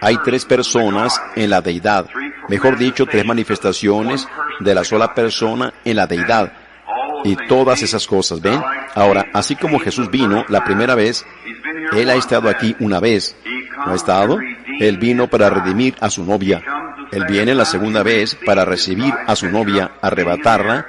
Hay tres personas en la deidad. Mejor dicho, tres manifestaciones de la sola persona en la deidad. Y todas esas cosas, ¿ven? Ahora, así como Jesús vino la primera vez, Él ha estado aquí una vez. ¿No ha estado? Él vino para redimir a su novia. Él viene la segunda vez para recibir a su novia, arrebatarla,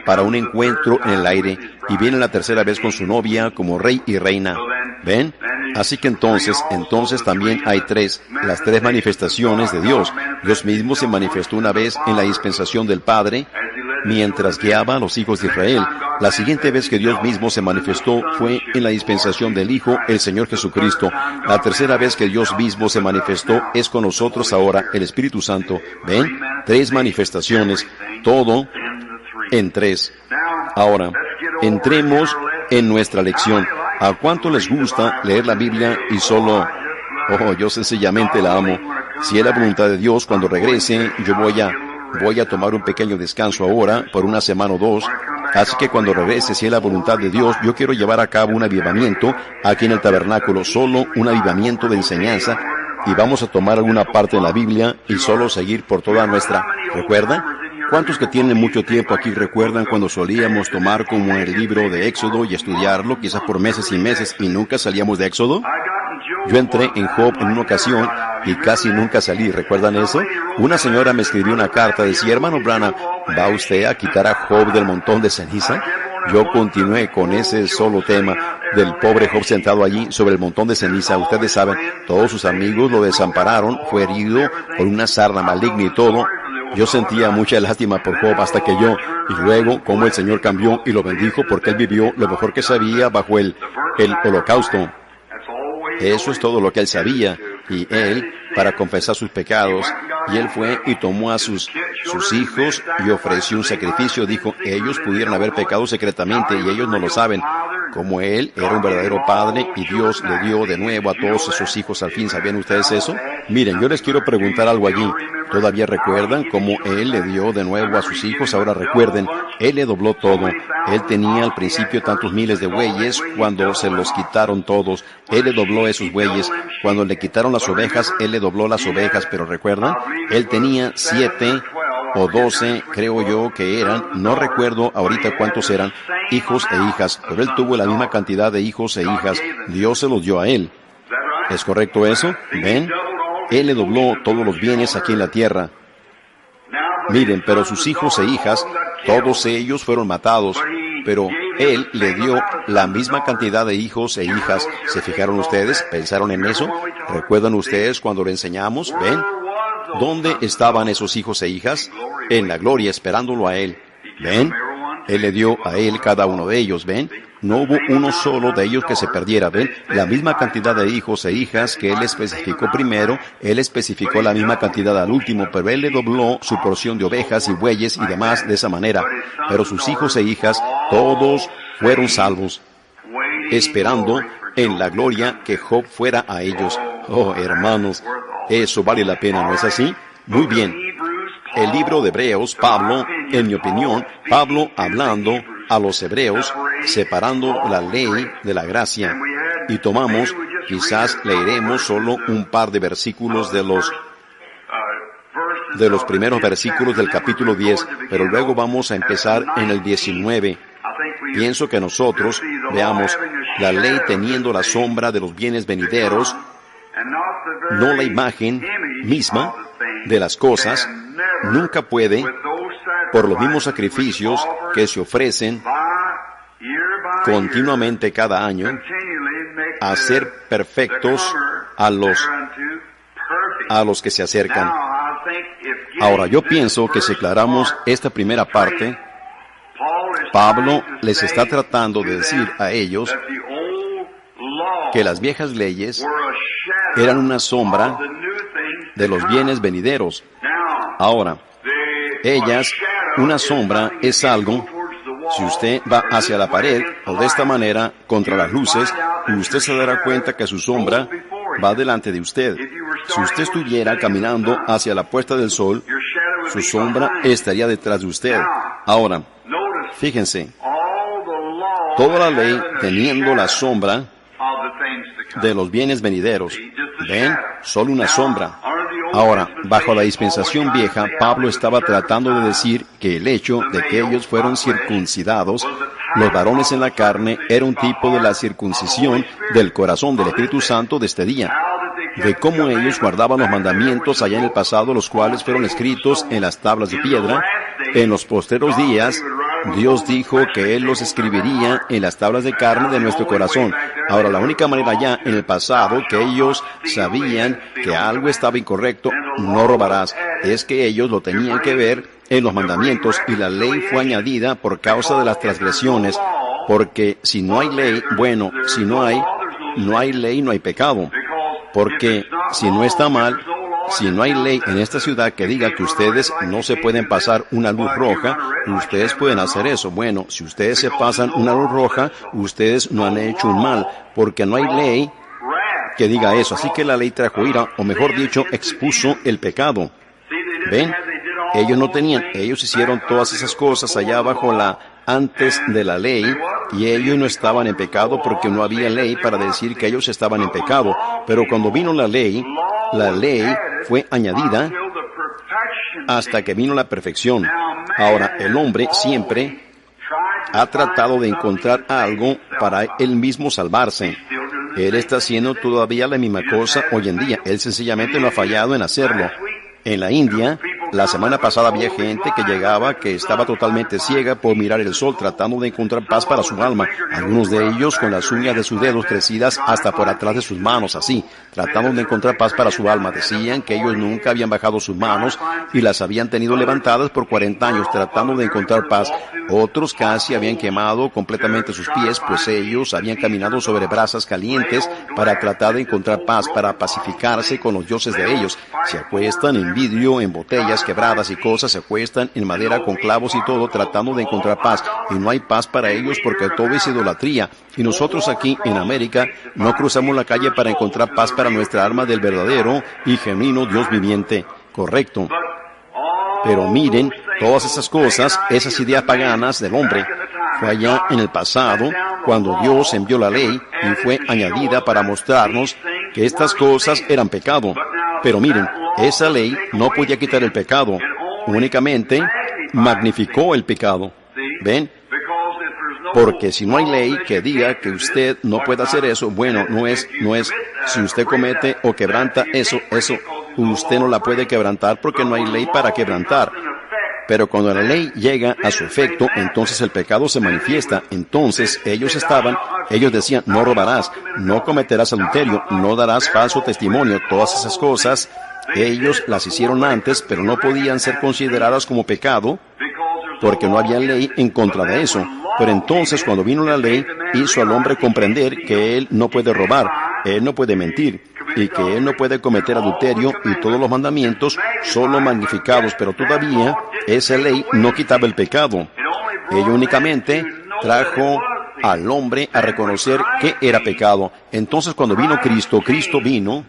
para un encuentro en el aire, y viene la tercera vez con su novia como rey y reina. ¿Ven? Así que entonces también hay tres, las tres manifestaciones de Dios. Dios mismo se manifestó una vez en la dispensación del Padre, mientras guiaba a los hijos de Israel. La siguiente vez que Dios mismo se manifestó fue en la dispensación del Hijo, el Señor Jesucristo. La tercera vez que Dios mismo se manifestó es con nosotros ahora, el Espíritu Santo. ¿Ven? Tres manifestaciones, todo en tres. Ahora, entremos en nuestra lección. ¿A cuánto les gusta leer la Biblia y solo... Oh, yo sencillamente la amo. Si es la voluntad de Dios, cuando regrese, yo voy a tomar un pequeño descanso ahora, por una semana o dos. Así que cuando regrese, si es la voluntad de Dios, yo quiero llevar a cabo un avivamiento aquí en el tabernáculo, solo un avivamiento de enseñanza, y vamos a tomar alguna parte de la Biblia y solo seguir por toda nuestra... ¿Recuerdan? ¿Cuántos que tienen mucho tiempo aquí recuerdan cuando solíamos tomar como el libro de Éxodo y estudiarlo, quizás por meses y meses, y nunca salíamos de Éxodo? Yo entré en Job en una ocasión y casi nunca salí. ¿Recuerdan eso? Una señora me escribió una carta, decía: hermano Branham, ¿va usted a quitar a Job del montón de ceniza? Yo continué con ese solo tema del pobre Job sentado allí sobre el montón de ceniza. Ustedes saben, todos sus amigos lo desampararon, fue herido por una sarna maligna y todo. Yo sentía mucha lástima por Job hasta que y luego cómo el Señor cambió y lo bendijo porque él vivió lo mejor que sabía bajo el holocausto. Eso es todo lo que él sabía, y él, para confesar sus pecados, y él fue y tomó a sus hijos y ofreció un sacrificio. Dijo, ellos pudieron haber pecado secretamente y ellos no lo saben. Como él era un verdadero padre y Dios le dio de nuevo a todos esos hijos al fin. ¿Sabían ustedes eso? Miren, yo les quiero preguntar algo allí. ¿Todavía recuerdan cómo él le dio de nuevo a sus hijos? Ahora recuerden, él le dobló todo. Él tenía al principio tantos miles de bueyes, cuando se los quitaron todos, él le dobló esos bueyes. Cuando le quitaron las ovejas, él le dobló las ovejas. Pero recuerdan, él tenía 7 o 12, creo yo que eran, no recuerdo ahorita cuántos eran, hijos e hijas, pero él tuvo la misma cantidad de hijos e hijas. Dios se los dio a él. ¿Es correcto eso? ¿Ven? Él le dobló todos los bienes aquí en la tierra. Miren, pero sus hijos e hijas, todos ellos fueron matados, pero él le dio la misma cantidad de hijos e hijas. ¿Se fijaron ustedes? ¿Pensaron en eso? ¿Recuerdan ustedes cuando le enseñamos? ¿Ven? ¿Dónde estaban esos hijos e hijas? En la gloria, esperándolo a él. ¿Ven? Él le dio a él cada uno de ellos, ¿ven? No hubo uno solo de ellos que se perdiera, ¿ven? La misma cantidad de hijos e hijas que él especificó primero, él especificó la misma cantidad al último, pero él le dobló su porción de ovejas y bueyes y demás de esa manera. Pero sus hijos e hijas, todos fueron salvos, esperando en la gloria que Job fuera a ellos. Oh, hermanos, eso vale la pena, ¿no es así? Muy bien. El libro de Hebreos, Pablo, en mi opinión, Pablo hablando a los hebreos, separando la ley de la gracia, y tomamos, quizás leeremos solo un par de versículos de los primeros versículos del capítulo 10, pero luego vamos a empezar en el 19. Pienso que nosotros veamos la ley teniendo la sombra de los bienes venideros, no la imagen misma de las cosas, nunca puede, por los mismos sacrificios que se ofrecen continuamente cada año, hacer perfectos a los que se acercan. Ahora, yo pienso que si aclaramos esta primera parte, Pablo les está tratando de decir a ellos que las viejas leyes eran una sombra de los bienes venideros. Ahora, ellas, una sombra es algo, si usted va hacia la pared o de esta manera contra las luces, usted se dará cuenta que su sombra va delante de usted. Si usted estuviera caminando hacia la puesta del sol, su sombra estaría detrás de usted. Ahora, fíjense, toda la ley teniendo la sombra de los bienes venideros. ¿Ven? Solo una sombra. Ahora, bajo la dispensación vieja, Pablo estaba tratando de decir que el hecho de que ellos fueron circuncidados, los varones en la carne, era un tipo de la circuncisión del corazón del Espíritu Santo de este día, de cómo ellos guardaban los mandamientos allá en el pasado, los cuales fueron escritos en las tablas de piedra. En los postreros días, Dios dijo que Él los escribiría en las tablas de carne de nuestro corazón. Ahora, la única manera ya en el pasado que ellos sabían que algo estaba incorrecto, no robarás, es que ellos lo tenían que ver en los mandamientos, y la ley fue añadida por causa de las transgresiones, porque si no hay ley, bueno, si no hay ley, no hay pecado. Porque si no está mal, si no hay ley en esta ciudad que diga que ustedes no se pueden pasar una luz roja, ustedes pueden hacer eso. Bueno, si ustedes se pasan una luz roja, ustedes no han hecho un mal, porque no hay ley que diga eso. Así que la ley trajo ira, o mejor dicho, expuso el pecado. ¿Ven? Ellos no tenían, ellos hicieron todas esas cosas allá bajo antes de la ley, y ellos no estaban en pecado porque no había ley para decir que ellos estaban en pecado. Pero cuando vino la ley fue añadida hasta que vino la perfección. Ahora, el hombre siempre ha tratado de encontrar algo para él mismo salvarse. Él está haciendo todavía la misma cosa hoy en día. Él sencillamente no ha fallado en hacerlo. En la India, la semana pasada había gente que llegaba que estaba totalmente ciega por mirar el sol, tratando de encontrar paz para su alma. Algunos de ellos con las uñas de sus dedos crecidas hasta por atrás de sus manos, así, tratando de encontrar paz para su alma. Decían que ellos nunca habían bajado sus manos y las habían tenido levantadas por 40 años, tratando de encontrar paz. Otros casi habían quemado completamente sus pies, pues ellos habían caminado sobre brasas calientes para tratar de encontrar paz, para pacificarse con los dioses de ellos. Se acuestan en vidrio, en botellas quebradas y cosas, se acuestan en madera con clavos y todo, tratando de encontrar paz. Y no hay paz para ellos porque todo es idolatría. Y nosotros aquí en América no cruzamos la calle para encontrar paz para nuestra alma del verdadero y genuino Dios viviente. Correcto. Pero miren, todas esas cosas, esas ideas paganas del hombre, fue allá en el pasado, cuando Dios envió la ley y fue añadida para mostrarnos que estas cosas eran pecado. Pero miren, esa ley no podía quitar el pecado, únicamente magnificó el pecado. ¿Ven? Porque si no hay ley que diga que usted no puede hacer eso, bueno, no es, si usted comete o quebranta eso, usted no la puede quebrantar porque no hay ley para quebrantar. Pero cuando la ley llega a su efecto, entonces el pecado se manifiesta. Entonces ellos decían, no robarás, no cometerás adulterio, no darás falso testimonio. Todas esas cosas, ellos las hicieron antes, pero no podían ser consideradas como pecado, porque no había ley en contra de eso. Pero entonces cuando vino la ley, hizo al hombre comprender que él no puede robar, él no puede mentir, y que él no puede cometer adulterio, y todos los mandamientos solo magnificados, pero todavía esa ley no quitaba el pecado. Ella únicamente trajo al hombre a reconocer que era pecado. Entonces cuando vino Cristo vino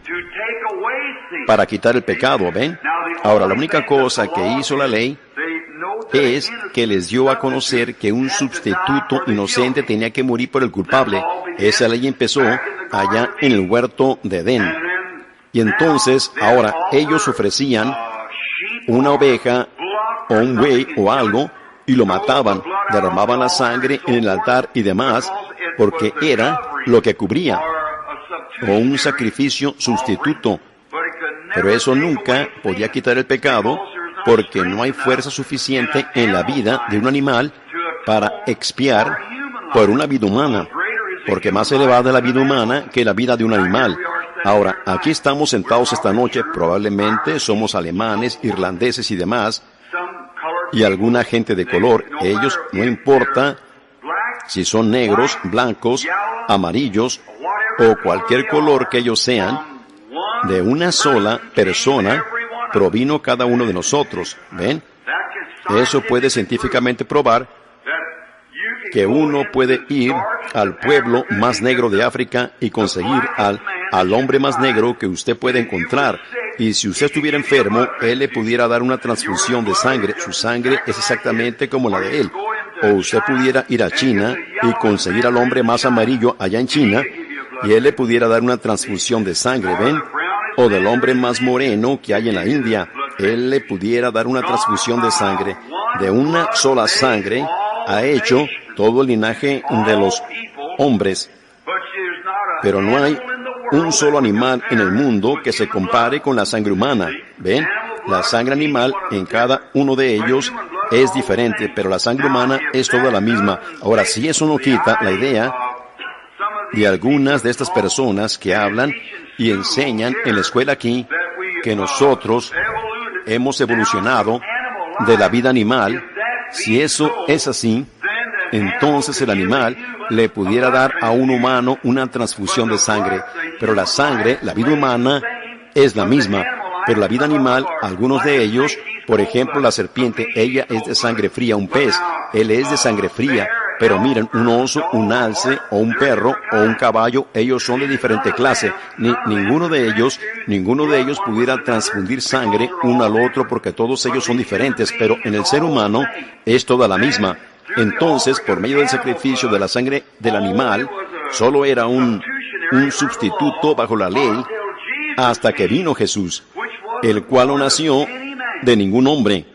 para quitar el pecado, ¿ven? Ahora, la única cosa que hizo la ley es que les dio a conocer que un sustituto inocente tenía que morir por el culpable. Esa ley empezó allá en el huerto de Edén. Y entonces, ahora, ellos ofrecían una oveja o un buey o algo y lo mataban, derramaban la sangre en el altar y demás, porque era lo que cubría, o un sacrificio sustituto. Pero eso nunca podía quitar el pecado, porque no hay fuerza suficiente en la vida de un animal para expiar por una vida humana, porque más elevada es la vida humana que la vida de un animal. Ahora, aquí estamos sentados esta noche, probablemente somos alemanes, irlandeses y demás, y alguna gente de color. Ellos, no importa si son negros, blancos, amarillos o cualquier color que ellos sean, de una sola persona provino cada uno de nosotros. ¿Ven? Eso puede científicamente probar que uno puede ir al pueblo más negro de África y conseguir al hombre más negro que usted puede encontrar. Y si usted estuviera enfermo, él le pudiera dar una transfusión de sangre. Su sangre es exactamente como la de él. O usted pudiera ir a China y conseguir al hombre más amarillo allá en China, y él le pudiera dar una transfusión de sangre. ¿Ven? o del hombre más moreno que hay en la India, él le pudiera dar una transfusión de sangre. De una sola sangre ha hecho todo el linaje de los hombres. Pero no hay un solo animal en el mundo que se compare con la sangre humana. ¿Ven? La sangre animal en cada uno de ellos es diferente, pero la sangre humana es toda la misma. Ahora, si eso no quita la idea de algunas de estas personas que hablan y enseñan en la escuela aquí que nosotros hemos evolucionado de la vida animal, si eso es así, entonces el animal le pudiera dar a un humano una transfusión de sangre. Pero la sangre, la vida humana, es la misma. Pero la vida animal, algunos de ellos, por ejemplo la serpiente, ella es de sangre fría, un pez, él es de sangre fría. Pero miren, un oso, un alce, o un perro, o un caballo, ellos son de diferente clase. Ninguno de ellos pudiera transfundir sangre uno al otro porque todos ellos son diferentes. Pero en el ser humano es toda la misma. Entonces, por medio del sacrificio de la sangre del animal, solo era un sustituto bajo la ley hasta que vino Jesús, el cual no nació de ningún hombre.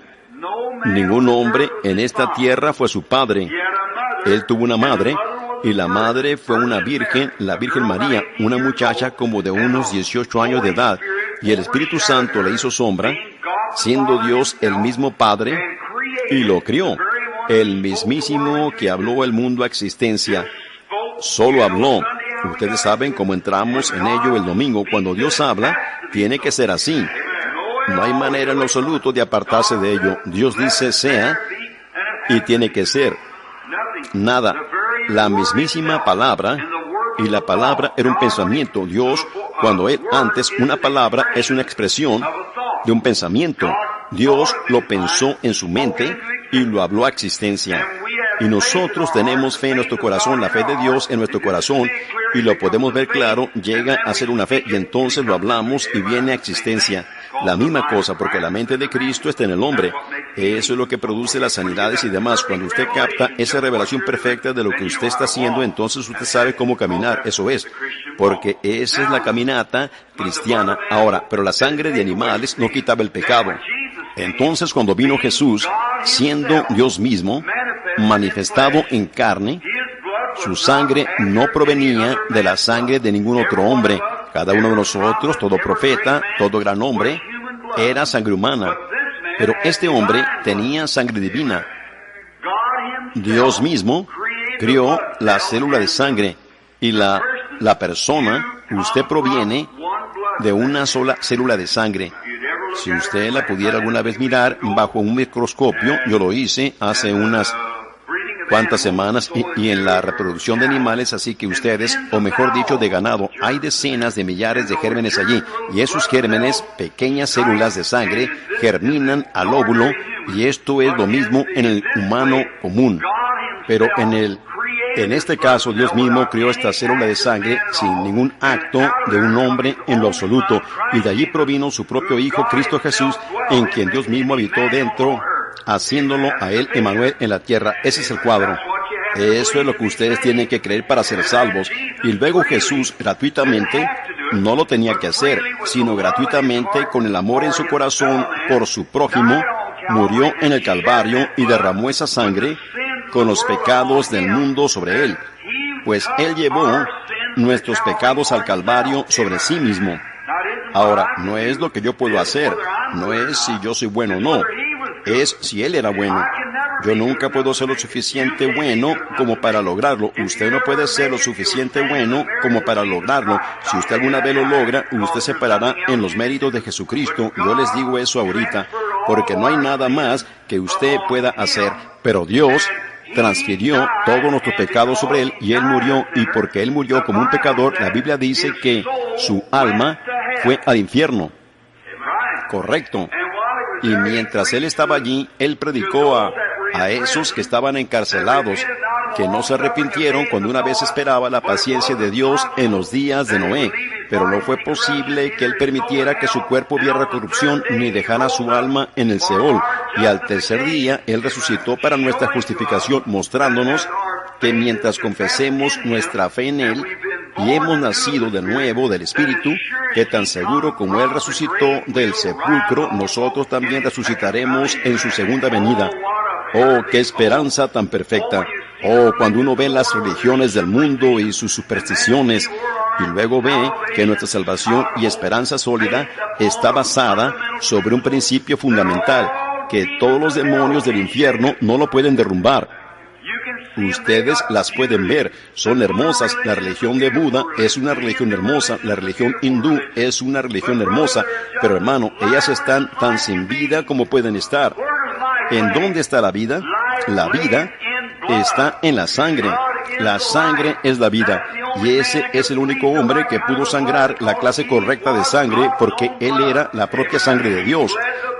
Ningún hombre en esta tierra fue su padre. Él tuvo una madre, y la madre fue una virgen, la Virgen María, una muchacha como de unos 18 años de edad, y el Espíritu Santo le hizo sombra, siendo Dios el mismo Padre, y lo crió. El mismísimo que habló el mundo a existencia, solo habló. Ustedes saben cómo entramos en ello el domingo. Cuando Dios habla, tiene que ser así. No hay manera en lo absoluto de apartarse de ello. Dios dice sea, y tiene que ser. Nada. La mismísima palabra, y la palabra era un pensamiento. Dios, cuando Él antes, una palabra es una expresión de un pensamiento. Dios lo pensó en su mente y lo habló a existencia. Y nosotros tenemos fe en nuestro corazón, la fe de Dios en nuestro corazón, y lo podemos ver claro, llega a ser una fe, y entonces lo hablamos y viene a existencia. La misma cosa, porque la mente de Cristo está en el hombre. Eso es lo que produce las sanidades y demás. Cuando usted capta esa revelación perfecta de lo que usted está haciendo, entonces usted sabe cómo caminar. Eso es, porque esa es la caminata cristiana. Ahora, pero la sangre de animales no quitaba el pecado. Entonces, cuando vino Jesús, siendo Dios mismo, manifestado en carne, su sangre no provenía de la sangre de ningún otro hombre. Cada uno de nosotros, todo profeta, todo gran hombre, era sangre humana. Pero este hombre tenía sangre divina. Dios mismo crió la célula de sangre, y la persona, usted proviene de una sola célula de sangre. Si usted la pudiera alguna vez mirar bajo un microscopio, yo lo hice hace unas cuantas semanas, y en la reproducción de animales, así que ustedes, o mejor dicho, de ganado, hay decenas de millares de gérmenes allí, y esos gérmenes, pequeñas células de sangre, germinan al óvulo, y esto es lo mismo en el humano común. Pero en este caso, Dios mismo crió esta célula de sangre sin ningún acto de un hombre en lo absoluto, y de allí provino su propio Hijo, Cristo Jesús, en quien Dios mismo habitó dentro, haciéndolo a Él Emmanuel en la tierra. Ese es el cuadro. Eso es lo que ustedes tienen que creer para ser salvos. Y luego Jesús, gratuitamente, no lo tenía que hacer, sino gratuitamente, con el amor en su corazón por su prójimo, murió en el Calvario y derramó esa sangre con los pecados del mundo sobre Él. Pues Él llevó nuestros pecados al Calvario sobre sí mismo. Ahora, no es lo que yo puedo hacer, no es si yo soy bueno o no, es si Él era bueno. Yo nunca puedo ser lo suficiente bueno como para lograrlo. Usted no puede ser lo suficiente bueno como para lograrlo. Si usted alguna vez lo logra, usted se parará en los méritos de Jesucristo. Yo les digo eso ahorita, porque no hay nada más que usted pueda hacer. Pero Dios transfirió todos nuestros pecados sobre Él, y Él murió, y porque Él murió como un pecador, la Biblia dice que su alma fue al infierno. Correcto. Y mientras Él estaba allí, Él predicó a esos que estaban encarcelados, que no se arrepintieron cuando una vez esperaba la paciencia de Dios en los días de Noé. Pero no fue posible que Él permitiera que su cuerpo viera corrupción ni dejara su alma en el Seol. Y al tercer día, Él resucitó para nuestra justificación, mostrándonos que mientras confesemos nuestra fe en Él, y hemos nacido de nuevo del Espíritu, que tan seguro como Él resucitó del sepulcro, nosotros también resucitaremos en su segunda venida. ¡Oh, qué esperanza tan perfecta! Oh, cuando uno ve las religiones del mundo y sus supersticiones, y luego ve que nuestra salvación y esperanza sólida está basada sobre un principio fundamental, que todos los demonios del infierno no lo pueden derrumbar. Ustedes las pueden ver, son hermosas. La religión de Buda es una religión hermosa, la religión hindú es una religión hermosa, pero hermano, ellas están tan sin vida como pueden estar. ¿En dónde está la vida? La vida está en la sangre. La sangre es la vida, y ese es el único hombre que pudo sangrar la clase correcta de sangre, porque él era la propia sangre de Dios,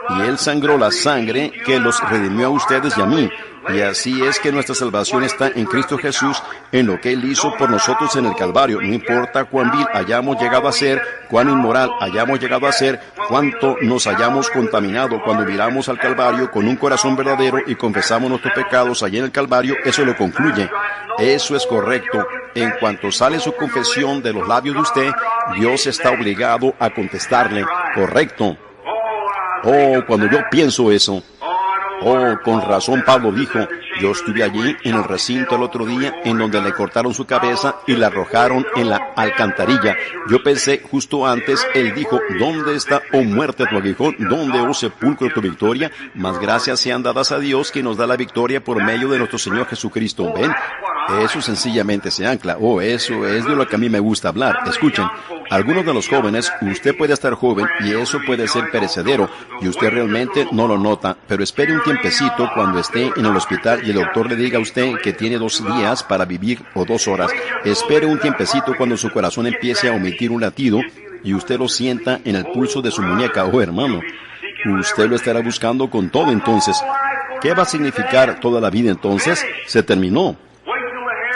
y él sangró la sangre que los redimió a ustedes y a mí. Y así es que nuestra salvación está en Cristo Jesús, en lo que Él hizo por nosotros en el Calvario. No importa cuán vil hayamos llegado a ser, cuán inmoral hayamos llegado a ser, cuánto nos hayamos contaminado, cuando miramos al Calvario con un corazón verdadero y confesamos nuestros pecados allí en el Calvario, eso lo concluye. Eso es correcto. En cuanto sale su confesión de los labios de usted, Dios está obligado a contestarle, correcto. Oh, cuando yo pienso eso. Oh, con razón Pablo dijo, yo estuve allí en el recinto el otro día en donde le cortaron su cabeza y la arrojaron en la alcantarilla. Yo pensé justo antes, él dijo, ¿dónde está, oh muerte, tu aguijón? ¿Dónde, oh sepulcro, tu victoria? Mas gracias sean dadas a Dios que nos da la victoria por medio de nuestro Señor Jesucristo. ¿Ven? Eso sencillamente se ancla. Oh, eso es de lo que a mí me gusta hablar. Escuchen, algunos de los jóvenes, usted puede estar joven y eso puede ser perecedero y usted realmente no lo nota, pero espere un tiempecito cuando esté en el hospital y el doctor le diga a usted que tiene 2 días para vivir o 2 horas. Espere un tiempecito cuando su corazón empiece a omitir un latido y usted lo sienta en el pulso de su muñeca. Oh, hermano, usted lo estará buscando con todo entonces. ¿Qué va a significar toda la vida entonces? Se terminó.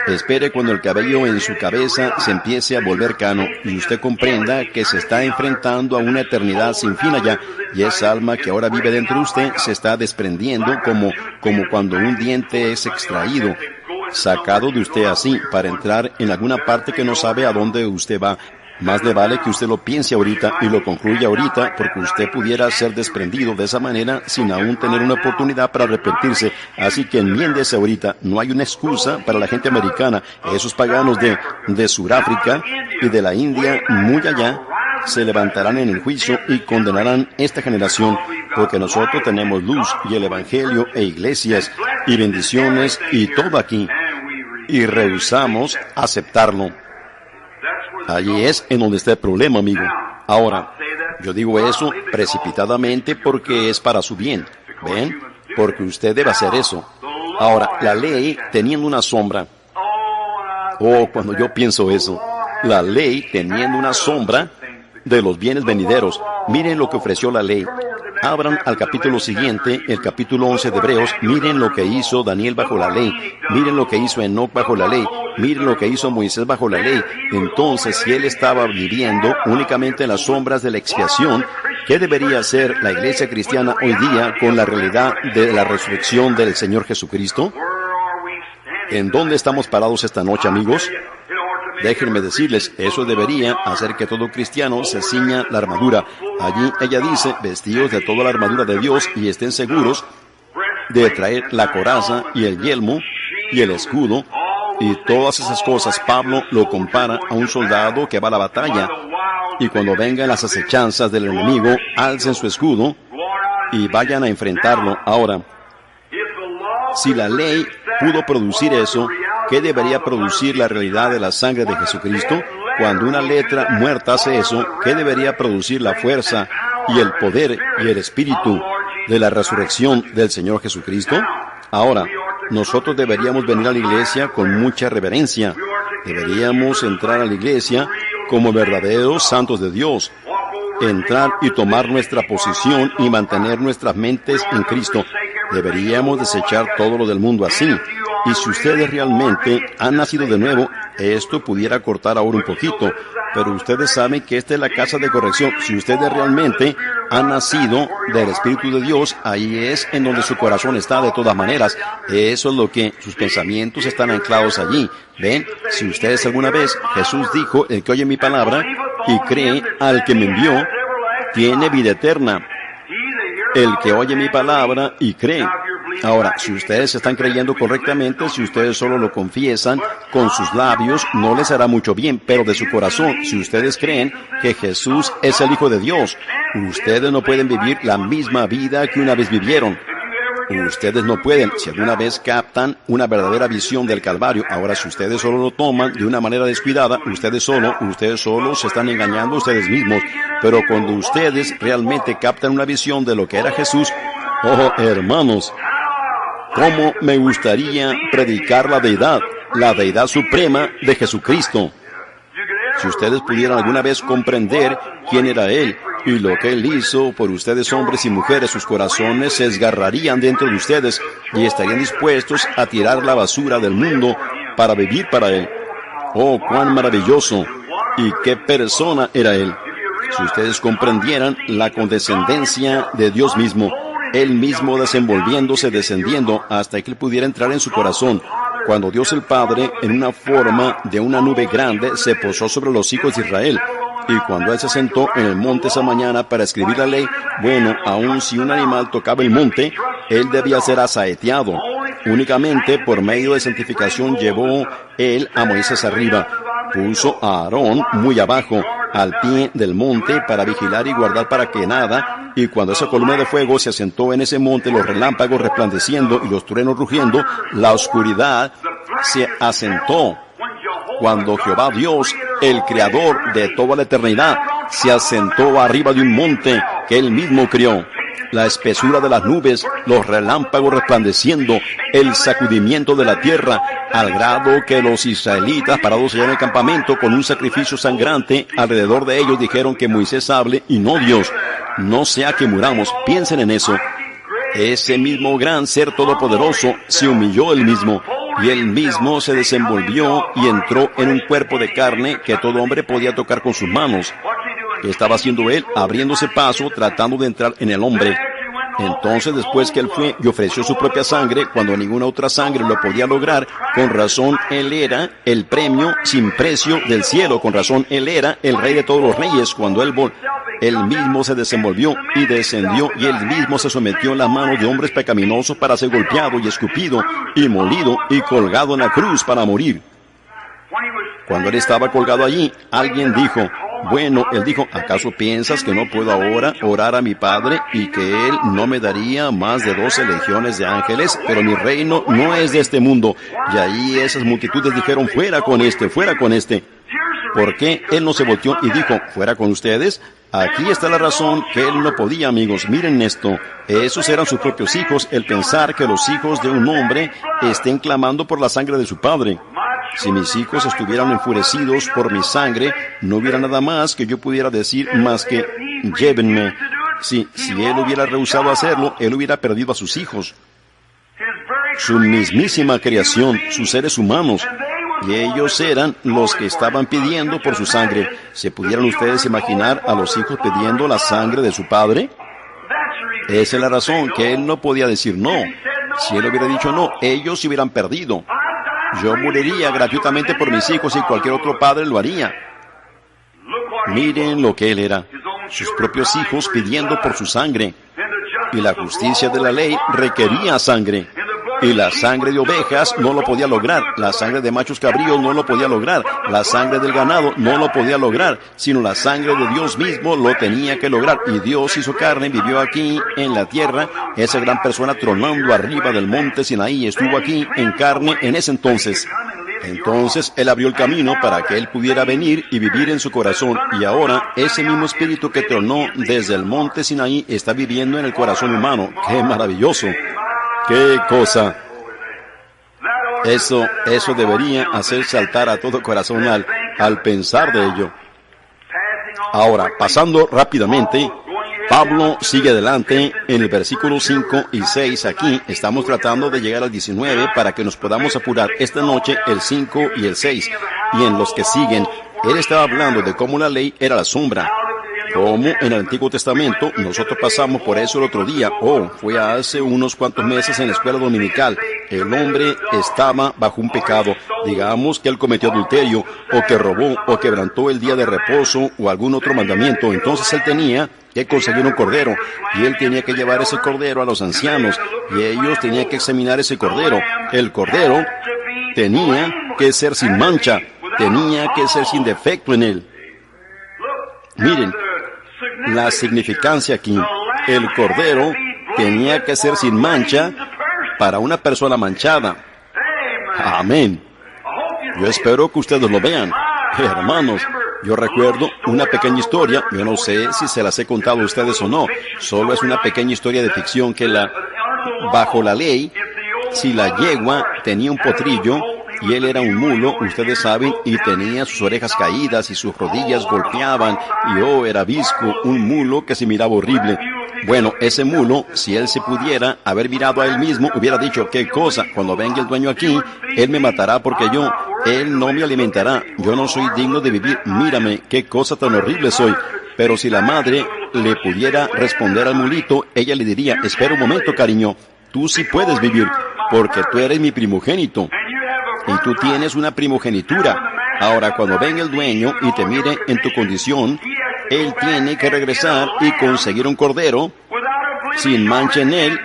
Espere cuando el cabello en su cabeza se empiece a volver cano y usted comprenda que se está enfrentando a una eternidad sin fin allá, y esa alma que ahora vive dentro de usted se está desprendiendo como cuando un diente es extraído, sacado de usted así, para entrar en alguna parte que no sabe a dónde usted va. Más le vale que usted lo piense ahorita y lo concluya ahorita, porque usted pudiera ser desprendido de esa manera sin aún tener una oportunidad para arrepentirse. Así que enmiéndese ahorita. No hay una excusa para la gente americana. Esos paganos de Sudáfrica y de la India, muy allá, se levantarán en el juicio y condenarán esta generación, porque nosotros tenemos luz y el Evangelio e iglesias y bendiciones y todo aquí, y rehusamos aceptarlo. Allí es en donde está el problema, amigo. Ahora, yo digo eso precipitadamente porque es para su bien. ¿Ven? Porque usted debe hacer eso. Ahora, la ley teniendo una sombra. Oh, cuando yo pienso eso. La ley teniendo una sombra de los bienes venideros. Miren lo que ofreció la ley. Abran al capítulo siguiente, el capítulo 11 de Hebreos. Miren lo que hizo Daniel bajo la ley. Miren lo que hizo Enoc bajo la ley. Miren lo que hizo Moisés bajo la ley. Entonces, si él estaba viviendo únicamente en las sombras de la expiación, ¿qué debería hacer la iglesia cristiana hoy día con la realidad de la resurrección del Señor Jesucristo? ¿En dónde estamos parados esta noche, amigos? Déjenme decirles, eso debería hacer que todo cristiano se ciña la armadura. Allí ella dice, vestidos de toda la armadura de Dios y estén seguros de traer la coraza y el yelmo y el escudo y todas esas cosas. Pablo lo compara a un soldado que va a la batalla y cuando vengan las acechanzas del enemigo, alcen su escudo y vayan a enfrentarlo. Ahora, si la ley pudo producir eso, ¿qué debería producir la realidad de la sangre de Jesucristo? Cuando una letra muerta hace eso, ¿qué debería producir la fuerza y el poder y el espíritu de la resurrección del Señor Jesucristo? Ahora, nosotros deberíamos venir a la iglesia con mucha reverencia. Deberíamos entrar a la iglesia como verdaderos santos de Dios. Entrar y tomar nuestra posición y mantener nuestras mentes en Cristo. Deberíamos desechar todo lo del mundo así. Y si ustedes realmente han nacido de nuevo, esto pudiera cortar ahora un poquito, pero ustedes saben que esta es la casa de corrección. Si ustedes realmente ha nacido del Espíritu de Dios, ahí es en donde su corazón está de todas maneras. Eso es lo que sus pensamientos están anclados allí. ¿Ven? Si ustedes alguna vez, Jesús dijo, el que oye mi palabra y cree al que me envió, tiene vida eterna. El que oye mi palabra y cree. Ahora, si ustedes están creyendo correctamente, si ustedes solo lo confiesan con sus labios, no les hará mucho bien, pero de su corazón, si ustedes creen que Jesús es el Hijo de Dios, ustedes no pueden vivir la misma vida que una vez vivieron. Ustedes no pueden, si alguna vez captan una verdadera visión del Calvario. Ahora, si ustedes solo lo toman de una manera descuidada, ustedes solo se están engañando a ustedes mismos. Pero cuando ustedes realmente captan una visión de lo que era Jesús, oh, hermanos, cómo me gustaría predicar la deidad suprema de Jesucristo. Si ustedes pudieran alguna vez comprender quién era Él y lo que Él hizo por ustedes, hombres y mujeres, sus corazones se esgarrarían dentro de ustedes y estarían dispuestos a tirar la basura del mundo para vivir para Él. Oh, cuán maravilloso y qué persona era Él. Si ustedes comprendieran la condescendencia de Dios mismo, Él mismo desenvolviéndose, descendiendo, hasta que Él pudiera entrar en su corazón. Cuando Dios el Padre, en una forma de una nube grande, se posó sobre los hijos de Israel. Y cuando Él se sentó en el monte esa mañana para escribir la ley, bueno, aun si un animal tocaba el monte, Él debía ser asaeteado. Únicamente por medio de santificación llevó Él a Moisés arriba. Puso a Aarón muy abajo, al pie del monte, para vigilar y guardar para que nada, y cuando esa columna de fuego se asentó en ese monte, los relámpagos resplandeciendo y los truenos rugiendo, la oscuridad se asentó. Cuando Jehová Dios, el Creador de toda la eternidad, se asentó arriba de un monte que Él mismo crió. La espesura de las nubes, los relámpagos resplandeciendo, el sacudimiento de la tierra, al grado que los israelitas, parados allá en el campamento con un sacrificio sangrante alrededor de ellos, dijeron que Moisés hable y no Dios. No sea que muramos. Piensen en eso. Ese mismo gran ser todopoderoso se humilló Él mismo, y Él mismo se desenvolvió y entró en un cuerpo de carne que todo hombre podía tocar con sus manos. ¿Qué estaba haciendo Él? Abriéndose paso, tratando de entrar en el hombre. Entonces, después que Él fue y ofreció su propia sangre, cuando ninguna otra sangre lo podía lograr, con razón Él era el premio sin precio del cielo. Con razón Él era el Rey de todos los reyes. Cuando Él mismo se desenvolvió y descendió, y Él mismo se sometió en las manos de hombres pecaminosos para ser golpeado y escupido y molido y colgado en la cruz para morir. Cuando Él estaba colgado allí, alguien dijo, bueno, Él dijo, ¿acaso piensas que no puedo ahora orar a mi Padre y que Él no me daría más de 12 legiones de ángeles? Pero mi reino no es de este mundo. Y ahí esas multitudes dijeron, fuera con este, fuera con este. ¿Por qué Él no se volteó y dijo, fuera con ustedes? Aquí está la razón que Él no podía, amigos. Miren esto. Esos eran sus propios hijos. El pensar que los hijos de un hombre estén clamando por la sangre de su padre. Si mis hijos estuvieran enfurecidos por mi sangre, no hubiera nada más que yo pudiera decir más que, llévenme. Si Él hubiera rehusado hacerlo, Él hubiera perdido a sus hijos. Su mismísima creación, sus seres humanos. Y ellos eran los que estaban pidiendo por su sangre. ¿Se pudieran ustedes imaginar a los hijos pidiendo la sangre de su padre? Esa es la razón que Él no podía decir no. Si Él hubiera dicho no, ellos se hubieran perdido. Yo moriría gratuitamente por mis hijos y cualquier otro padre lo haría. Miren lo que Él era. Sus propios hijos pidiendo por su sangre. Y la justicia de la ley requería sangre. Y la sangre de ovejas no lo podía lograr. La sangre de machos cabríos no lo podía lograr. La sangre del ganado no lo podía lograr. Sino la sangre de Dios mismo lo tenía que lograr. Y Dios hizo carne, vivió aquí en la tierra. Esa gran persona tronando arriba del monte Sinaí estuvo aquí en carne en ese entonces. Entonces Él abrió el camino para que Él pudiera venir y vivir en su corazón. Y ahora ese mismo espíritu que tronó desde el monte Sinaí está viviendo en el corazón humano. ¡Qué maravilloso! ¡Qué cosa! Eso debería hacer saltar a todo corazón al pensar de ello. Ahora, pasando rápidamente, Pablo sigue adelante en el versículo 5 y 6. Aquí estamos tratando de llegar al 19 para que nos podamos apurar esta noche el 5 y el 6. Y en los que siguen, él estaba hablando de cómo la ley era la sombra. Como en el Antiguo Testamento, nosotros pasamos por eso el otro día. Fue hace unos cuantos meses en la escuela dominical. El hombre estaba bajo un pecado. Digamos que él cometió adulterio, o que robó, o quebrantó el día de reposo, o algún otro mandamiento. Entonces él tenía que conseguir un cordero, y él tenía que llevar ese cordero a los ancianos, y ellos tenían que examinar ese cordero. El cordero tenía que ser sin mancha, tenía que ser sin defecto en él. Miren la significancia aquí. El cordero tenía que ser sin mancha para una persona manchada. Amén. Yo espero que ustedes lo vean. Hermanos, yo recuerdo una pequeña historia, yo no sé si se las he contado a ustedes o no, solo es una pequeña historia de ficción que bajo la ley, si la yegua tenía un potrillo y él era un mulo, ustedes saben, y tenía sus orejas caídas y sus rodillas golpeaban, y era visco, un mulo que se miraba horrible. Bueno, ese mulo, si él se pudiera haber mirado a él mismo, hubiera dicho, ¿qué cosa? Cuando venga el dueño aquí, él me matará porque él no me alimentará, yo no soy digno de vivir, mírame, qué cosa tan horrible soy. Pero si la madre le pudiera responder al mulito, ella le diría, espera un momento, cariño, tú sí puedes vivir, porque tú eres mi primogénito, y tú tienes una primogenitura. Ahora, cuando venga el dueño y te mire en tu condición, él tiene que regresar y conseguir un cordero sin mancha en él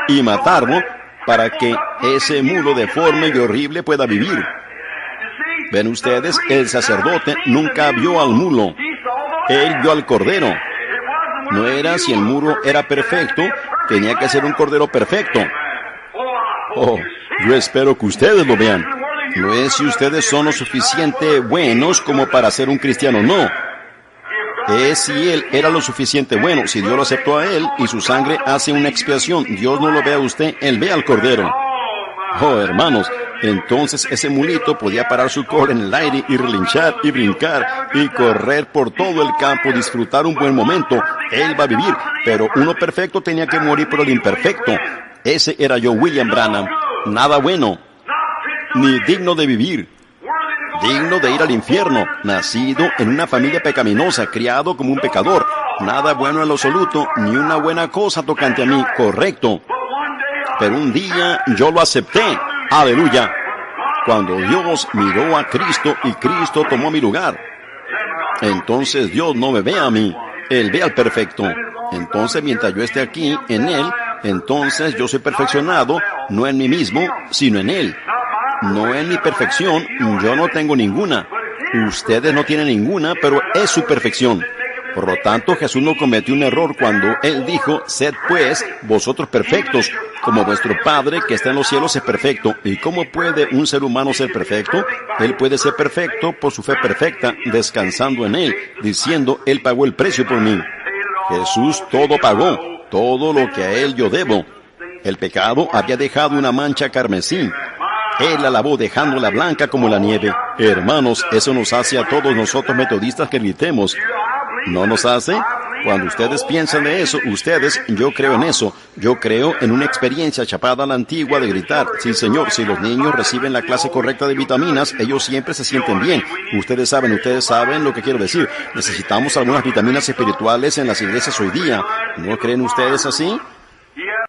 y matarlo para que ese mulo deforme y horrible pueda vivir. Ven ustedes, el sacerdote nunca vio al mulo, él vio al cordero. No era si el mulo era perfecto, tenía que ser un cordero perfecto. Yo espero que ustedes lo vean. No es si ustedes son lo suficiente buenos como para ser un cristiano, no. Es si él era lo suficiente bueno, si Dios lo aceptó a él y su sangre hace una expiación. Dios no lo ve a usted, él ve al cordero. Hermanos, entonces ese mulito podía parar su cola en el aire y relinchar y brincar y correr por todo el campo, disfrutar un buen momento. Él va a vivir, pero uno perfecto tenía que morir por el imperfecto. Ese era yo, William Branham. Nada bueno, ni digno de vivir, digno de ir al infierno, nacido en una familia pecaminosa, criado como un pecador, nada bueno en lo absoluto, ni una buena cosa tocante a mí, correcto. Pero un día yo lo acepté, aleluya, cuando Dios miró a Cristo y Cristo tomó mi lugar. Entonces Dios no me ve a mí, Él ve al perfecto. Entonces mientras yo esté aquí, en Él, entonces yo soy perfeccionado, no en mí mismo, sino en Él. No en mi perfección, yo no tengo ninguna. Ustedes no tienen ninguna, pero es su perfección. Por lo tanto, Jesús no cometió un error cuando Él dijo, sed pues vosotros perfectos, como vuestro Padre que está en los cielos es perfecto. ¿Y cómo puede un ser humano ser perfecto? Él puede ser perfecto por su fe perfecta, descansando en Él, diciendo, Él pagó el precio por mí. Jesús todo pagó, todo lo que a Él yo debo. El pecado había dejado una mancha carmesí. Él la lavó dejándola blanca como la nieve. Hermanos, eso nos hace a todos nosotros metodistas que gritemos. ¿No nos hace? Cuando ustedes piensan de eso, yo creo en eso. Yo creo en una experiencia chapada a la antigua de gritar. Sí, señor, si los niños reciben la clase correcta de vitaminas, ellos siempre se sienten bien. Ustedes saben lo que quiero decir. Necesitamos algunas vitaminas espirituales en las iglesias hoy día. ¿No creen ustedes así?